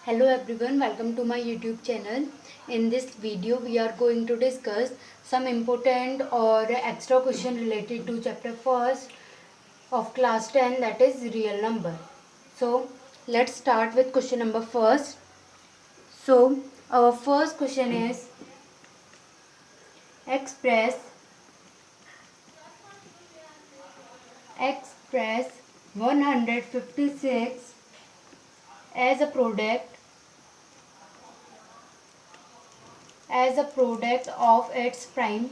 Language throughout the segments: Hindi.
Hello everyone, welcome to my YouTube channel. In this video we are going to discuss some important or extra question related to chapter first of class 10, that is real number. So let's start with question number first. So our first question is express 156 as a product of its prime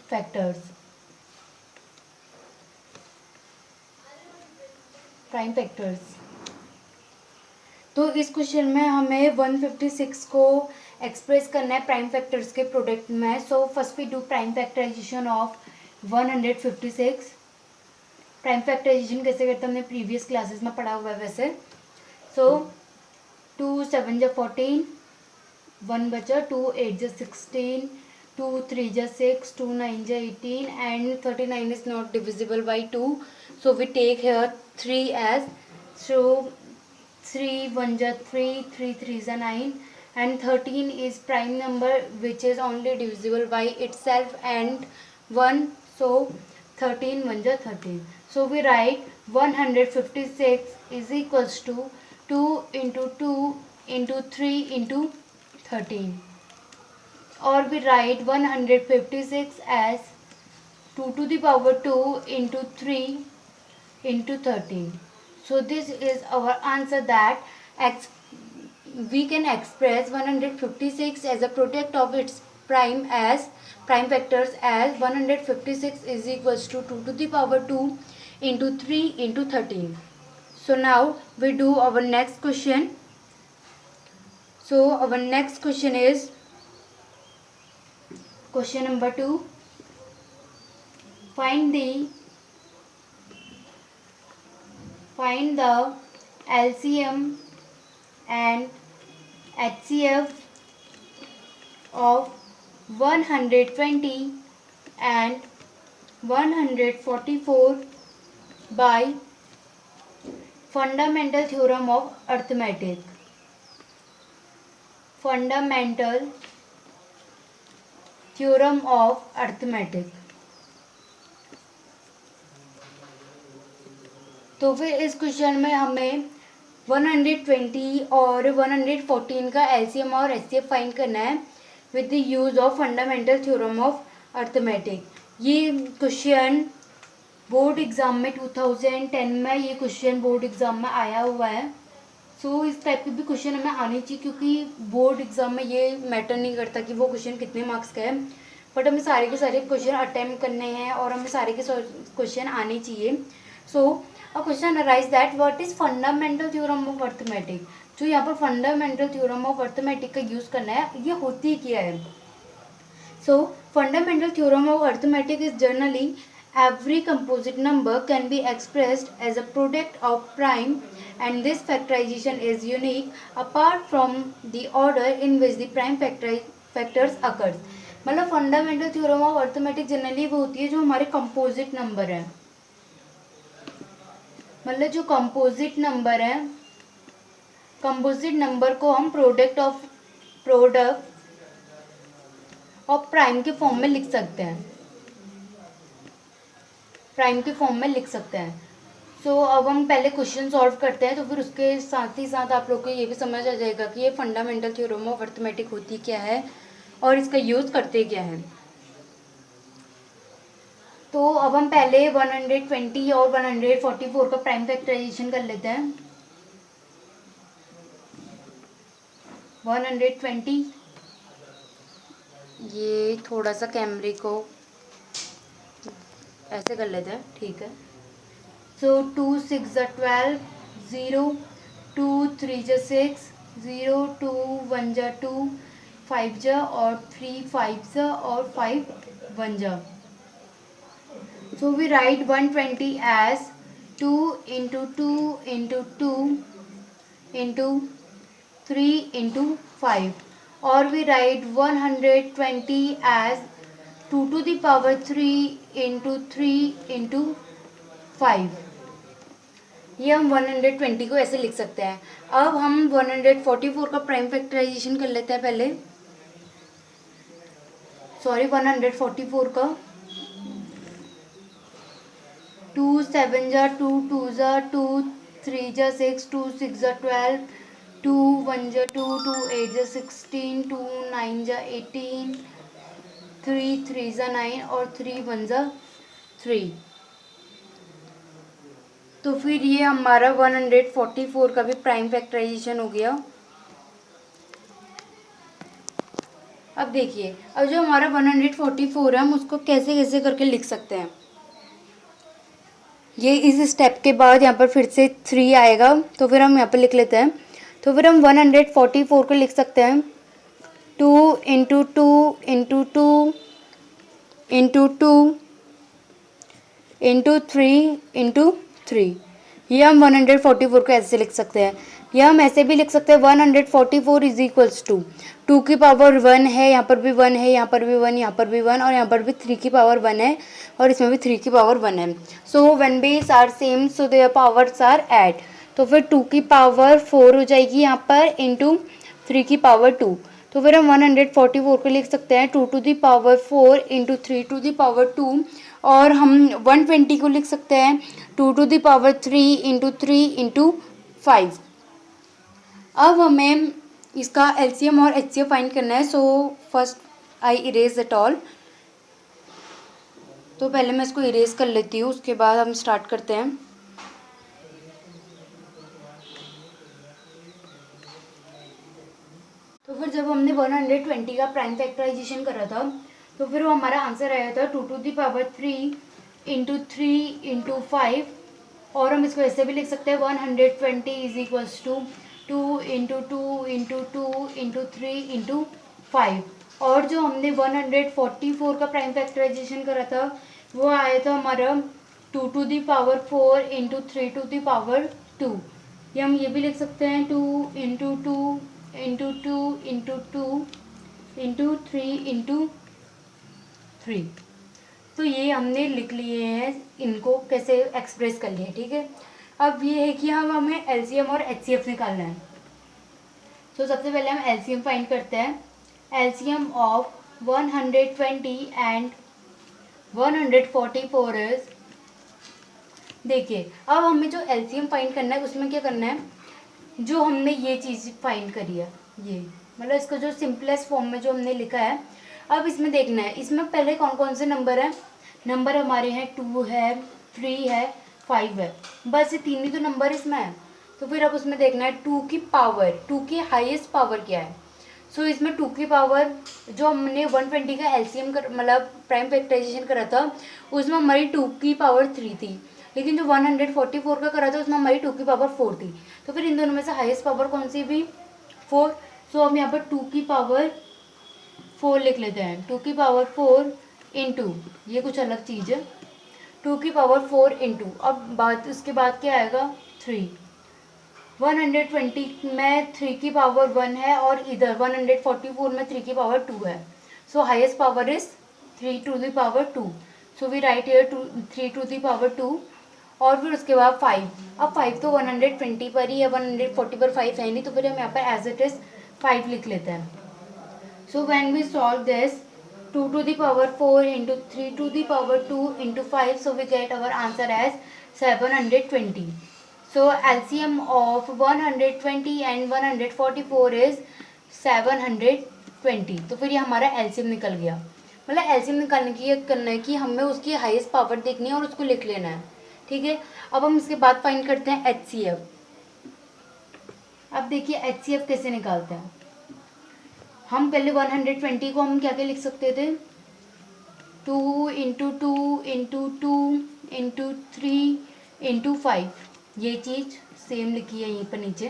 factors. तो इस क्वेश्चन में हमें 156 को एक्सप्रेस करना है प्राइम फैक्टर्स के प्रोडक्ट में. So first we do prime factorisation of 156. Prime factorisation कैसे करते हैं हमने प्रीवियस क्लासेस में पढ़ा हुआ है वैसे. सो 2 7 जा 14, 1 बचा, 2 8 जा 16, 2 3 जा 6, 2 9 जा 18 and 39 is not divisible by 2. So we take here 3 as, so 3 1 ja 3, 3 3 ja 9 and 13 is prime number which is only divisible by itself and 1. So 13 1 ja 13. So we write 156 is equals to 2 into 2 into 3 into 13, or we write 156 as 2 to the power 2 into 3 into 13. So this is our answer, that we can express 156 as a product of its prime factors as 156 is equals to 2 to the power 2 into 3 into 13. So now we do our next question. So our next question is question number 2. Find the LCM and HCF of 120 and 144 by fundamental theorem of arithmetic. Fundamental theorem of arithmetic. तो फिर इस क्वेश्चन में हमें 120 और 114 का एलसीएम और एचसीएफ फाइंड करना है with the use of fundamental theorem of arithmetic. ये क्वेश्चन बोर्ड एग्ज़ाम में 2010 में ये क्वेश्चन बोर्ड एग्ज़ाम में आया हुआ है. सो इस टाइप के भी क्वेश्चन हमें आने चाहिए, क्योंकि बोर्ड एग्ज़ाम में ये मैटर नहीं करता कि वो क्वेश्चन कितने मार्क्स का है, बट हमें सारे के सारे क्वेश्चन अटैम्प्ट करने हैं और हमें सारे के क्वेश्चन आने चाहिए. सो a question arise that what is fundamental theorem of arithmetic. जो यहाँ पर fundamental theorem of arithmetic का यूज़ करना है, ये होती क्या है. So fundamental theorem of arithmetic is generally every composite number can be expressed as a product of prime and this factorization is unique apart from the order in which the prime factors occurs. मतलब fundamental theorem of arithmetic generally वो होती है जो हमारे composite number है. मतलब जो कंपोजिट नंबर को हम प्रोडक्ट ऑफ प्राइम के फॉर्म में लिख सकते हैं. सो अब हम पहले क्वेश्चन सॉल्व करते हैं, तो फिर उसके साथ ही साथ आप लोग को ये भी समझ आ जाएगा कि ये फंडामेंटल थ्योरम ऑफ अर्थमेटिक होती क्या है और इसका यूज़ करते क्या है. तो अब हम पहले 120 और 144 का प्राइम फैक्टराइजेशन कर लेते हैं. 120, ये थोड़ा सा कैमरे को ऐसे कर लेते हैं, ठीक है. सो 2 6 जा 12, 0 2 3 जा 6, 0 2 1 जा 2, 5 जा और 3 5 जा और 5 1 जा. So we write 120 as 2 into 2 into 2 into 3 into 5, or we write 120 as 2 to the power 3 into 3 into 5. ये हम 120 को ऐसे लिख सकते हैं। अब हम 144 का प्राइम फैक्टराइजेशन कर लेते हैं पहले, सॉरी 144 का। 2 7 जा 2 2 जा 2 3 जा 6 2 6 जा 12 2 1 जा 2 2 8 जा 16 2 9 जा 18 3 3 जा 9 और 3 1 जा 3। तो फिर ये हमारा 144 का भी प्राइम फैक्टराइजेशन हो गया। अब देखिए, अब जो हमारा 144 है हम उसको कैसे कैसे करके लिख सकते हैं। ये इस स्टेप के बाद यहाँ पर फिर से 3 आएगा, तो फिर हम यहाँ पर लिख लेते हैं। तो फिर हम 144 को लिख सकते हैं 2 into 2 into 2 into 2 into 3 into 3। ये हम 144 को ऐसे लिख सकते हैं। या हम ऐसे भी लिख सकते हैं 144 इज इक्वल्स टू 2 की पावर 1 है, यहाँ पर भी 1 है, यहाँ पर भी 1, यहाँ पर भी 1 और यहाँ पर भी 3 की पावर 1 है और इसमें भी 3 की पावर 1 है। So when base are same so their powers are add. तो फिर 2 की पावर 4 हो जाएगी यहाँ पर इंटू 3 की पावर 2। तो फिर हम 144 को लिख सकते हैं 2 to the power 4 into 3 to the power 2 और हम 120 को लिख सकते हैं 2 to the power 3 into 3 into 5। अब हमें इसका एलसीएम और एचसीएफ फाइंड करना है। So first I erase it all. तो पहले मैं इसको इरेज कर लेती हूँ, उसके बाद हम स्टार्ट करते हैं। तो फिर जब हमने 120 का प्राइम फैक्टराइजेशन करा था तो फिर वो हमारा आंसर आया था 2 to the power 3 into 3 into 5। और हम इसको ऐसे भी लिख सकते हैं 120 is equals to 2 into 2 into 2 into 3 into 5। और जो हमने 144 का प्राइम फैक्टराइजेशन करा था वो आया था हमारा 2 to the power 4 into 3 to the power 2। या हम ये भी लिख सकते हैं 2 into 2 into 2 into 2 into 3 into 3। तो ये हमने लिख लिए हैं, इनको कैसे एक्सप्रेस कर लिए, ठीक है। अब ये है कि हम हमें एलसीएम और एचसीएफ निकालना है। तो सबसे पहले हम एलसीएम फाइंड करते हैं। एलसीएम ऑफ 120 एंड 144 इज, देखिए अब हमें जो एलसीएम फाइंड करना है उसमें क्या करना है, जो हमने ये चीज़ फाइंड करी है, ये मतलब इसका जो सिंपलेस्ट फॉर्म में जो हमने लिखा है, अब इसमें देखना है इसमें पहले कौन कौन से नंबर हैं। नंबर हमारे हैं 2 है, 3 है, 5 है, बस ये 3 ही तो नंबर इसमें है। तो फिर अब उसमें देखना है 2 की पावर, 2 की हाईएस्ट पावर क्या है। सो इसमें 2 की पावर, जो हमने 120 का एलसीएम कर मतलब प्राइम फैक्टराइजेशन करा था उसमें हमारी 2 की पावर 3 थी, लेकिन जो 144 का करा था उसमें हमारी 2 की पावर 4 थी। तो फिर इन दोनों में से हाईएस्ट पावर कौन सी भी 4। सो हम यहाँ पर 2 की पावर 4 लिख लेते हैं। 2 की पावर 4 इंटू, ये कुछ अलग चीज़ है, 2 की पावर 4 इंटू, अब बात उसके बाद क्या आएगा 3। 120 में 3 की पावर 1 है और इधर 144 में 3 की पावर 2 है। So highest power is 3 to the power 2। So we write here 3 to the power 2 और फिर उसके बाद 5। अब 5 तो 120 पर ही है, 140 पर 5 है नहीं, तो फिर हम यहाँ पर एज इट इज 5 लिख लेते हैं। So when we solve this 2 to the power 4 into 3 to the power 2 into 5, so we get our answer as 720. So LCM of 120 and 144 is 720। तो फिर ये हमारा LCM निकल गया। मतलब LCM निकालने की ये करना है कि हमें उसकी हाईएस्ट पावर देखनी है और उसको लिख लेना है, ठीक है। अब हम इसके बाद फाइंड करते हैं HCF। अब देखिए HCF कैसे निकालते हैं। हम पहले 120 को हम क्या क्या लिख सकते थे, 2 इंटू 2 इंटू 2 इंटू 3 इंटू 5, ये चीज़ सेम लिखी है यहीं पर नीचे,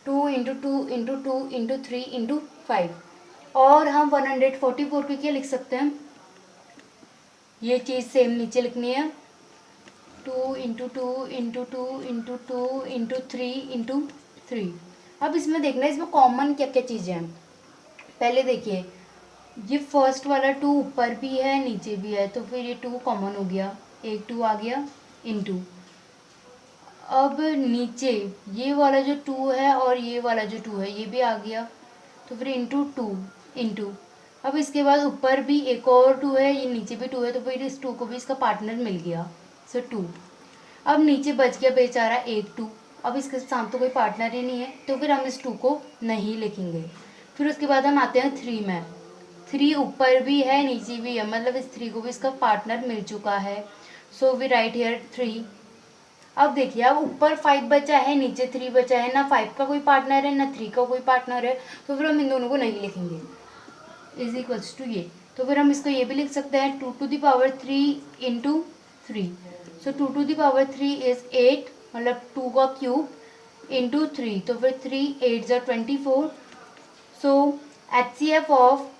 2 इंटू 2 इंटू 2 इंटू 3 इंटू 5। और हम 144 की क्या लिख सकते हैं, ये चीज़ सेम नीचे लिखनी है, 2 into 2 into 2 into 2 into 3 into 3। अब इसमें देखना है इसमें कॉमन क्या क्या चीज़ें हैं। पहले देखिए ये फर्स्ट वाला 2 ऊपर भी है नीचे भी है, तो फिर ये 2 कॉमन हो गया, एक 2 आ गया इनटू। अब नीचे ये वाला जो 2 है और ये वाला जो 2 है ये भी आ गया, तो फिर इंटू 2 इंटू, अब इसके बाद ऊपर भी एक और 2 है, ये नीचे भी 2 है, तो फिर इस 2 को भी इसका पार्टनर मिल गया, सो 2। अब नीचे बच गया बेचारा एक 2, अब इसके साथ तो कोई पार्टनर ही नहीं है, तो फिर हम इस 2 को नहीं लिखेंगे। फिर उसके बाद हम आते हैं 3 में। 3 ऊपर भी है नीचे भी है, मतलब इस 3 को भी इसका पार्टनर मिल चुका है, सो वी राइट हियर 3। अब देखिए, अब ऊपर 5 बचा है, नीचे 3 बचा है, ना 5 का कोई पार्टनर है ना 3 का कोई पार्टनर है, तो फिर हम इन दोनों को नहीं लिखेंगे, इज इक्वल्स टू ये। तो फिर हम इसको ये भी लिख सकते हैं 2 to the power 3 into 3, so 2 to the power 3 is 8, मतलब 2 का क्यूब इंटू 3, तो फिर 3 8 ज़ा 24। सो HCF of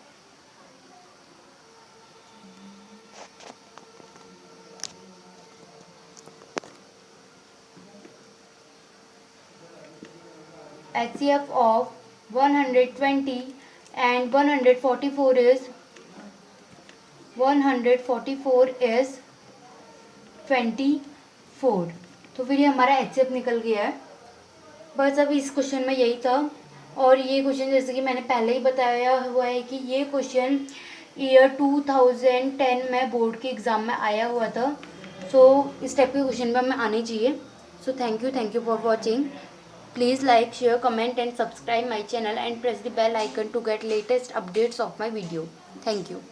HCF of 120 and 144 is 24। तो फिर ये हमारा HCF निकल गया है। बस अब इस क्वेश्चन में यही था। और ये क्वेश्चन जैसे कि मैंने पहले ही बताया हुआ है कि ये क्वेश्चन ईयर 2010 में बोर्ड के एग्ज़ाम में आया हुआ था। सो इस टाइप के क्वेश्चन में हमें आने चाहिए। So thank you for watching. Please like, share, comment and subscribe my channel and press the bell icon to get latest updates of my video. Thank you.